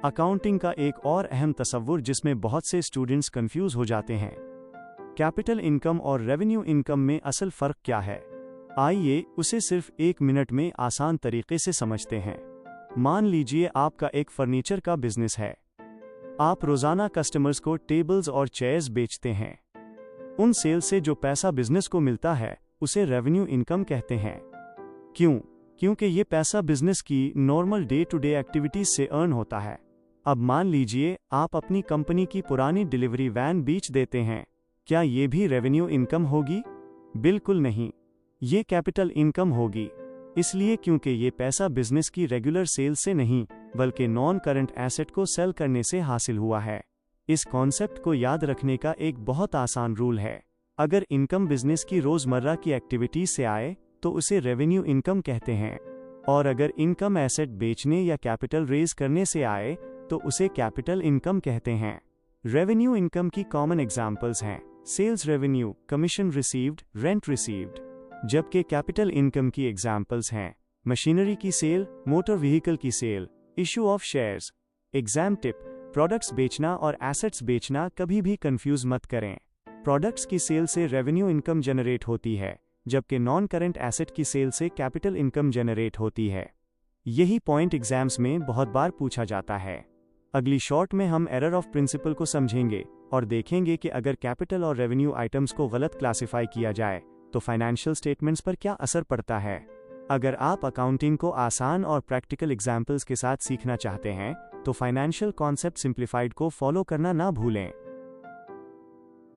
Accounting का एक और अहम तस्वुर जिसमें बहुत से स्टूडेंट्स कंफ्यूज हो जाते हैं। कैपिटल इनकम और रेवेन्यू इनकम में असल फर्क क्या है? आइए उसे सिर्फ 1 मिनट में आसान तरीके से समझते हैं। मान लीजिए आपका एक फर्नीचर का बिजनेस है। आप रोजाना कस्टमर्स को टेबल्स और चेयर्स बेचते हैं। उन सेल से जो पैसा बिजनेस को मिलता है उसे रेवेन्यू इनकम कहते हैं। क्यों? क्योंकि ये पैसा बिजनेस की normal day to day activities से अर्न होता है। अब मान लीजिए आप अपनी कंपनी की पुरानी डिलीवरी वैन बेच देते हैं। क्या ये भी रेवेन्यू इनकम होगी? बिल्कुल नहीं, ये कैपिटल इनकम होगी। इसलिए क्योंकि ये पैसा बिजनेस की रेगुलर सेल से नहीं बल्कि नॉन करंट एसेट को सेल करने से हासिल हुआ है। इस कॉन्सेप्ट को याद रखने का एक बहुत आसान रूल है। अगर इनकम बिजनेस की रोजमर्रा की एक्टिविटीज से आए तो उसे रेवेन्यू इनकम कहते हैं, और अगर इनकम एसेट बेचने या कैपिटल रेज करने से आए तो उसे कैपिटल इनकम कहते हैं। रेवेन्यू इनकम की कॉमन एग्जाम्पल्स हैं sales revenue, commission received, rent received. जबकि कैपिटल इनकम की एग्जाम्पल्स हैं मशीनरी की सेल, मोटर व्हीकल की sale, issue of shares. Exam tip: products बेचना और एसेट्स बेचना कभी भी कंफ्यूज मत करें। प्रोडक्ट्स की सेल से रेवेन्यू इनकम जनरेट होती है, जबकि नॉन करंट एसेट की सेल से कैपिटल इनकम जनरेट होती है। यही पॉइंट एग्जाम्स में बहुत बार पूछा जाता है। अगली शॉर्ट में हम एरर ऑफ प्रिंसिपल को समझेंगे और देखेंगे कि अगर कैपिटल और रेवेन्यू आइटम्स को गलत क्लासिफाई किया जाए तो फाइनेंशियल स्टेटमेंट्स पर क्या असर पड़ता है। अगर आप अकाउंटिंग को आसान और प्रैक्टिकल एग्जाम्पल्स के साथ सीखना चाहते हैं तो फाइनेंशियल कॉन्सेप्ट सिंप्लीफाइड को फॉलो करना ना भूलें।